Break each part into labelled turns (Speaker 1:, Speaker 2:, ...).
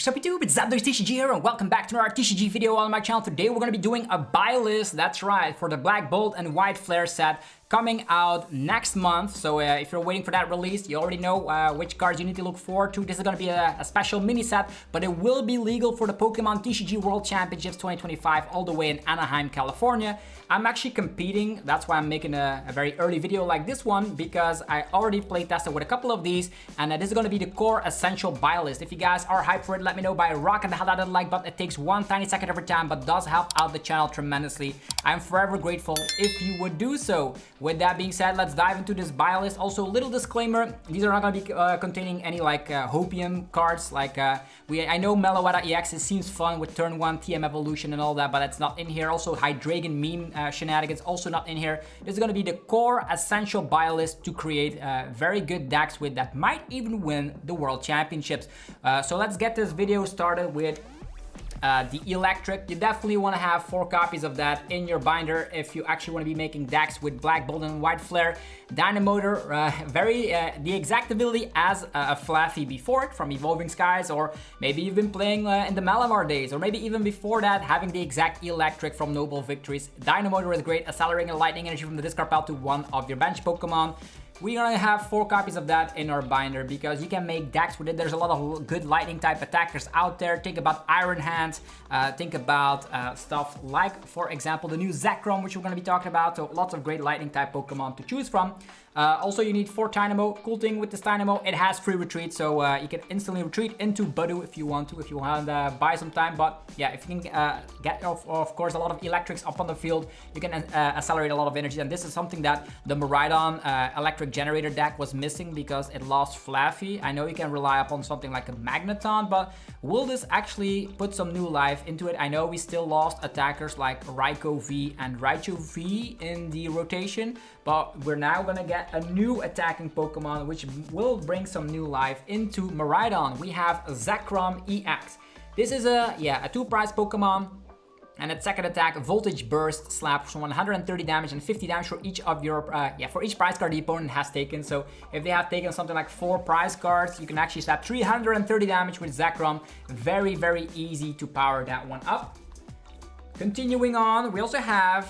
Speaker 1: What's up YouTube, it's Zapdos TCG here and welcome back to another TCG video on my channel. Today we're going to be doing a buy list, that's right, for the Black Bolt and White Flare set coming out next month. So if you're waiting for that release, you already know which cards you need to look forward to. This is going to be a special mini set, but it will be legal for the Pokemon TCG World Championships 2025 all the way in Anaheim, California. I'm actually competing, that's why I'm making a very early video like this one, because I already play tested with a couple of these, and this is going to be the core essential buy list. If you guys are hyped for it, let me know by rocking the hell out of the like button. It takes one tiny second every time, but does help out the channel tremendously. I'm forever grateful if you would do so. With that being said, let's dive into this buy list. Also, little disclaimer, these are not going to be containing any like Hopium cards. Like I know Meloetta EX, it seems fun with turn 1 TM evolution and all that, but it's not in here. Also, Hydreigon meme shenanigans also not in here. This is going to be the core essential buy list to create very good decks with that might even win the World Championships. So let's get this video started with the Eelektrik. You definitely want to have 4 copies of that in your binder if you actually want to be making decks with Black Bolt and White Flare. Dynamotor, the exact ability as a Fluffy before it from Evolving Skies, or maybe you've been playing in the Malamar days, or maybe even before that having the exact Eelektrik from Noble Victories. Dynamotor is great, accelerating lightning energy from the discard pile to one of your bench Pokemon. We're gonna have 4 copies of that in our binder because you can make decks with it. There's a lot of good lightning type attackers out there. Think about Iron Hands, think about stuff like, for example, the new Zekrom, which we're gonna be talking about. So lots of great lightning type Pokemon to choose from. Also, you need 4 Dynamo. Cool thing with this Dynamo, it has free retreat, so you can instantly retreat into Budu if you want to, if you want to buy some time. But yeah, if you can get, of course, a lot of Eelektriks up on the field, you can accelerate a lot of energy. And this is something that the Miraidon electric generator deck was missing because it lost Fluffy. I know you can rely upon something like a Magneton, but will this actually put some new life into it? I know we still lost attackers like Raikou V and Raichu V in the rotation, but we're now gonna get a new attacking Pokemon which will bring some new life into Miraidon. We have Zekrom EX. This is a 2-prize Pokemon, and its second attack, Voltage Burst, slaps 130 damage and 50 damage for each of your for each prize card the opponent has taken. So if they have taken something like 4 prize cards, you can actually slap 330 damage with Zekrom. Very, very easy to power that one up. Continuing on, we also have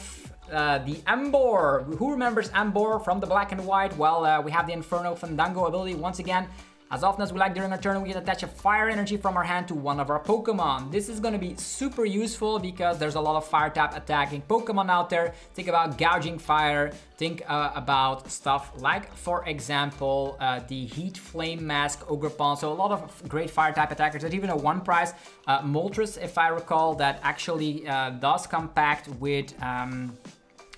Speaker 1: the Emboar. Who remembers Emboar from the Black and White? Well, we have the Inferno Fandango ability once again. As often as we like during our turn, we can attach a fire energy from our hand to one of our Pokemon. This is going to be super useful because there's a lot of fire type attacking Pokemon out there. Think about Gouging Fire. Think about stuff like, for example, the Heat Flame Mask Ogerpon. So a lot of great fire type attackers. There's even a 1-prize Moltres, if I recall, that actually does compact with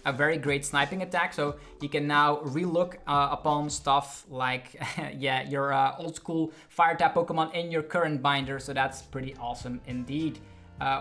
Speaker 1: a very great sniping attack. So you can now relook upon stuff like your old school fire type Pokemon in your current binder. So that's pretty awesome indeed.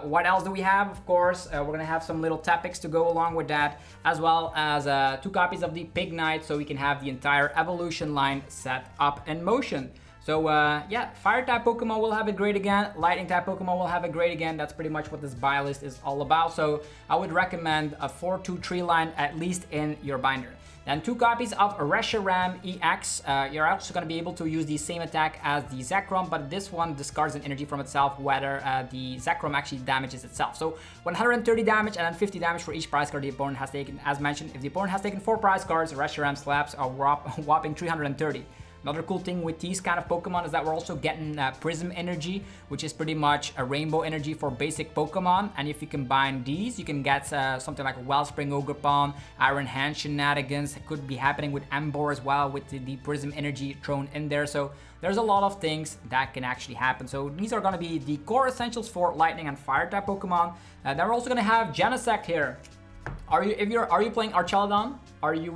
Speaker 1: What else do we have? Of course, we're gonna have some little Tapics to go along with that, as well as 2 copies of the Pig Knight, so we can have the entire evolution line set up in motion. So fire type Pokemon will have it great again, lightning type Pokemon will have it great again. That's pretty much what this buy list is all about. So I would recommend a 4-2-3 line at least in your binder. Then 2 copies of Reshiram EX. You're also going to be able to use the same attack as the Zekrom, but this one discards an energy from itself, whether the Zekrom actually damages itself. So 130 damage and then 50 damage for each prize card the opponent has taken. As mentioned, if the opponent has taken 4 prize cards, Reshiram slaps a whopping 330. Another cool thing with these kind of Pokemon is that we're also getting Prism Energy, which is pretty much a rainbow energy for basic Pokemon. And if you combine these, you can get something like a Wellspring Ogerpon, Iron Hand shenanigans. It could be happening with Emboar as well with the Prism Energy thrown in there. So there's a lot of things that can actually happen. So these are going to be the core essentials for Lightning and Fire type Pokemon. Then we're also going to have Genesect here. Are you playing Archelon? Are you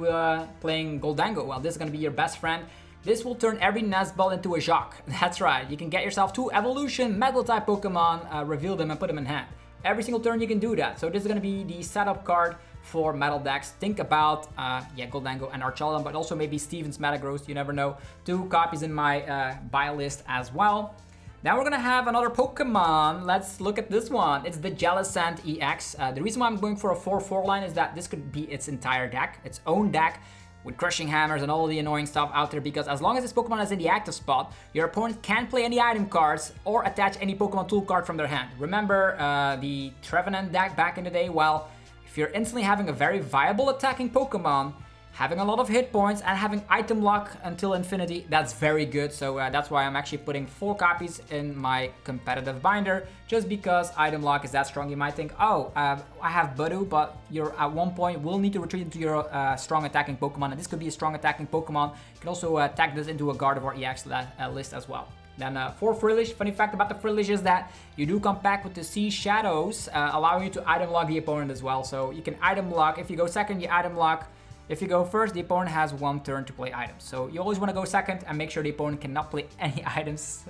Speaker 1: playing Goldango? Well, this is going to be your best friend. This will turn every nest ball into a Jacques. That's right, you can get yourself 2 evolution metal type Pokemon, reveal them and put them in hand. Every single turn you can do that. So this is going to be the setup card for metal decks. Think about Goldango and Archelon, but also maybe Steven's Metagross, you never know. 2 copies in my buy list as well. Now we're gonna have another Pokemon. Let's look at this one. It's the Jellicent EX. The reason why I'm going for a 4-4 line is that this could be its entire deck, its own deck. with crushing hammers and all the annoying stuff out there, because as long as this Pokemon is in the active spot, your opponent can't play any item cards or attach any Pokemon tool card from their hand. Remember the Trevenant deck back in the day? Well, if you're instantly having a very viable attacking Pokemon, having a lot of hit points and having item lock until infinity, that's very good. So that's why I'm actually putting 4 copies in my competitive binder, just because item lock is that strong. You might think, oh, I have Budu, but you're at one point will need to retreat into your strong attacking Pokemon, and this could be a strong attacking Pokemon. You can also tag this into a Gardevoir EX list as well. Then for Frillish, funny fact about the Frillish is that you do come back with the Sea Shadows, allowing you to item lock the opponent as well. So you can item lock. If you go second, you item lock. If you go first, the opponent has 1 turn to play items. So you always want to go second and make sure the opponent cannot play any items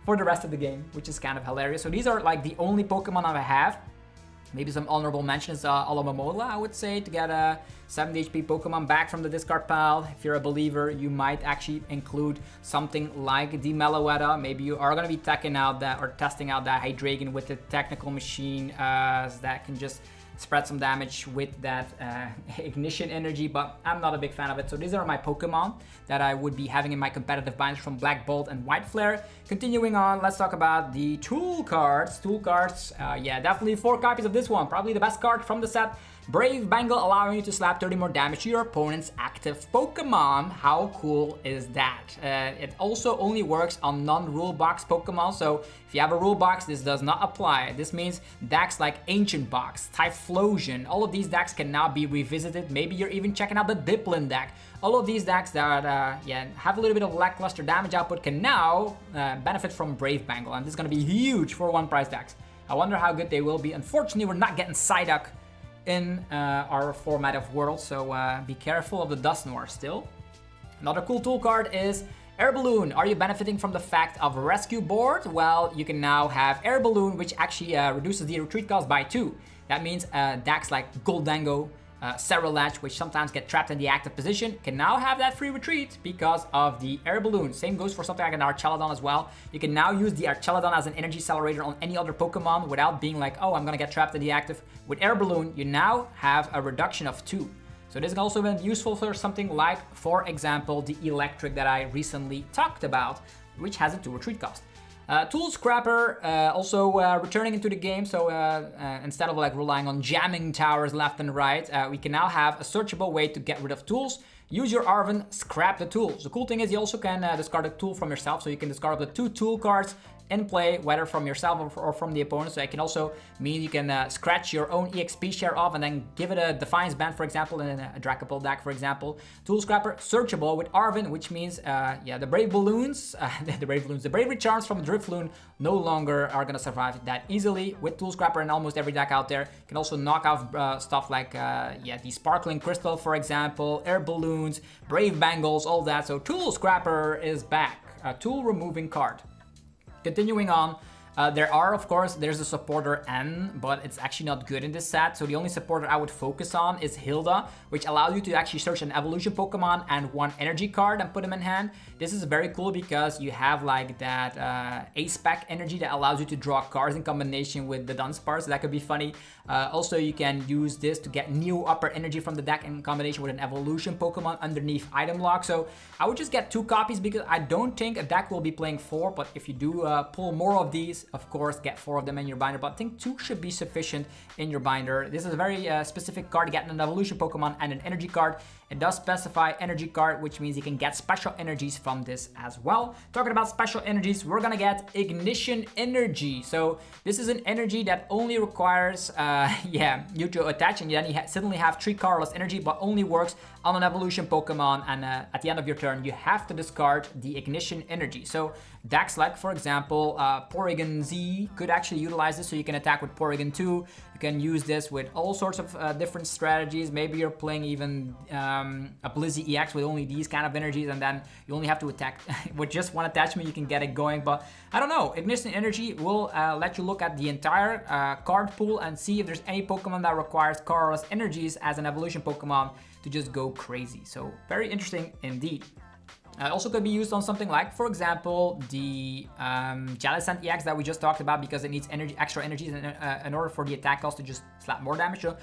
Speaker 1: for the rest of the game, which is kind of hilarious. So these are like the only Pokemon I have. Maybe some honorable mentions, Alomomola, I would say, to get a 70 HP Pokemon back from the discard pile. If you're a believer, you might actually include something like the Meloetta. Maybe you are going to be testing out that Hydreigon with the technical machine that can just spread some damage with that ignition energy, but I'm not a big fan of it. So these are my Pokemon that I would be having in my competitive binders from Black Bolt and White Flare. Continuing on, let's talk about the tool cards. Yeah, definitely 4 copies of this one. Probably the best card from the set. Brave Bangal, allowing you to slap 30 more damage to your opponent's active Pokemon. How cool is that? It also only works on non-rule box Pokemon, so if you have a rule box, this does not apply. This means decks like Ancient Box, Typhlosion, all of these decks can now be revisited. Maybe you're even checking out the Dipplin deck. All of these decks that have a little bit of lackluster damage output can now benefit from Brave Bangal, and this is going to be huge for one price decks. I wonder how good they will be. Unfortunately, we're not getting Psyduck in our format of World, so be careful of the Dusknoir still. Another cool tool card is Air Balloon. Are you benefiting from the fact of Rescue Board? Well, you can now have Air Balloon, which actually reduces the retreat cost by 2. That means decks like Goldango, Cerulege, which sometimes get trapped in the active position, can now have that free retreat because of the Air Balloon. Same goes for something like an Archelodon as well. You can now use the Archelodon as an energy accelerator on any other Pokemon without being like, oh, I'm gonna get trapped in the active. With Air Balloon, you now have a reduction of 2. So this has also been useful for something like, for example, the Eelektrik that I recently talked about, which has a 2 retreat cost. Tool Scrapper also returning into the game, so instead of like relying on jamming towers left and right, we can now have a searchable way to get rid of tools. Use your Arven, scrap the tools. The cool thing is you also can discard a tool from yourself, so you can discard up to 2 tool cards in play, whether from yourself or from the opponent. So it can also mean you can scratch your own EXP share off and then give it a Defiance Band, for example, in a Dracopult deck, for example. Tool Scrapper, searchable with Arven, which means, the Brave Balloons, the Bravery Charms from Drifloon no longer are going to survive that easily. With Tool Scrapper in almost every deck out there, you can also knock off stuff like, the Sparkling Crystal, for example, Air Balloons, Brave Bangles, all that. So Tool Scrapper is back, a tool removing card. Continuing on, there's a supporter N, but it's actually not good in this set. So the only supporter I would focus on is Hilda, which allows you to actually search an evolution Pokemon and 1 energy card and put them in hand. This is very cool because you have like that A-Spec energy that allows you to draw cards in combination with the Dunsparce, so that could be funny. Also, you can use this to get new upper energy from the deck in combination with an evolution Pokemon underneath item lock. So I would just get 2 copies because I don't think a deck will be playing 4, but if you do pull more of these, of course, get 4 of them in your binder, but I think 2 should be sufficient in your binder. This is a very specific card to get an evolution Pokemon and an energy card. It does specify energy card, which means you can get special energies from this as well. Talking about special energies, we're gonna get Ignition Energy. So this is an energy that only requires you to attach, and then you suddenly have 3 colorless energy, but only works on an evolution Pokemon, and at the end of your turn, you have to discard the Ignition Energy. So decks like, for example, Porygon Z could actually utilize this, so you can attack with Porygon 2. You can use this with all sorts of different strategies. Maybe you're playing even a Blizzy EX with only these kind of energies, and then you only have to attack with just 1 attachment, you can get it going. But I don't know, Ignition Energy will let you look at the entire card pool and see if there's any Pokemon that requires colorless energies as an evolution Pokemon to just go crazy. So very interesting indeed. Also could be used on something like, for example, the Jellicent EX that we just talked about, because it needs extra energies in order for the attack cost to just slap more damage. So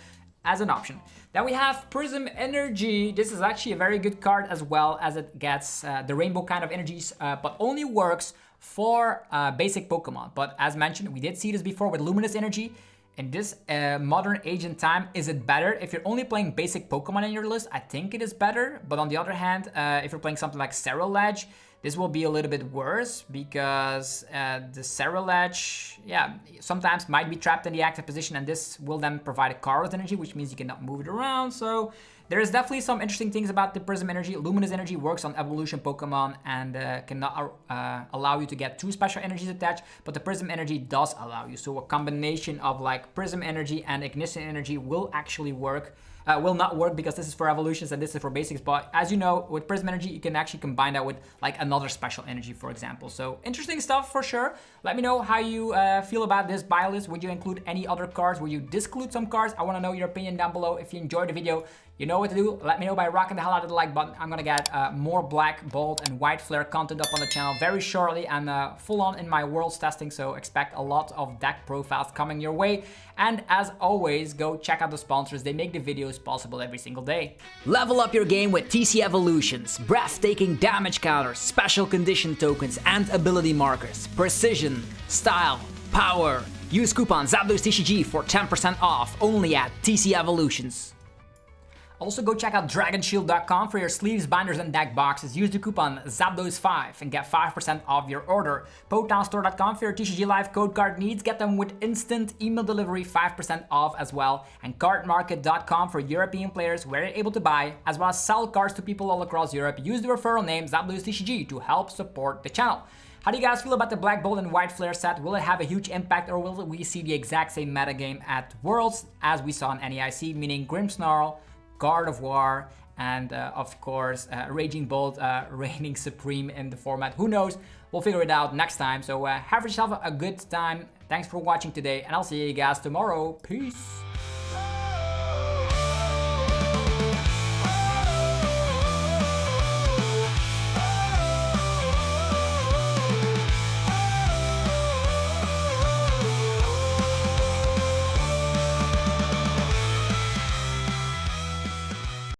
Speaker 1: as an option. Then we have Prism Energy. This is actually a very good card as well, as it gets the rainbow kind of energies, but only works for basic Pokemon. But as mentioned, we did see this before with Luminous Energy. In this modern age and time, is it better? If you're only playing basic Pokemon in your list, I think it is better. But on the other hand, if you're playing something like Cerulege, this will be a little bit worse because the Cerulege, yeah, sometimes might be trapped in the active position, and this will then provide a card with energy, which means you cannot move it around. So there is definitely some interesting things about the Prism Energy. Luminous Energy works on evolution Pokemon and cannot allow you to get 2 special energies attached, but the Prism Energy does allow you. So a combination of like Prism Energy and Ignition Energy will actually work. Will not work because this is for evolutions and this is for basics, but as you know, with Prism Energy, you can actually combine that with like another special energy, for example. So interesting stuff for sure. Let me know how you feel about this buy list. Would you include any other cards? Would you disclude some cards? I want to know your opinion down below. If you enjoyed the video, you know what to do. Let me know by rocking the hell out of the like button. I'm gonna get more black, bold, and white flare content up on the channel very shortly. I'm full on in my worlds testing, so expect a lot of deck profiles coming your way. And as always, go check out the sponsors. They make the videos possible every single day. Level up your game with TC Evolutions. Breathtaking damage counters, special condition tokens, and ability markers. Precision, style, power. Use coupon ZapdosTCG for 10% off only at TC Evolutions. Also, go check out DragonShield.com for your sleeves, binders, and deck boxes. Use the coupon ZAPDOS5 and get 5% off your order. PokeTownStore.com for your TCG Live code card needs. Get them with instant email delivery, 5% off as well. And CardMarket.com for European players where you're able to buy as well as sell cards to people all across Europe. Use the referral name ZapdosTCG to help support the channel. How do you guys feel about the Black Bolt and White Flare set? Will it have a huge impact, or will we see the exact same metagame at Worlds as we saw in NEIC, meaning Grimmsnarl, Guard of War, and of course Raging Bolt reigning supreme in the format? Who knows? We'll figure it out next time. So have yourself a good time. Thanks for watching today, and I'll see you guys tomorrow. Peace.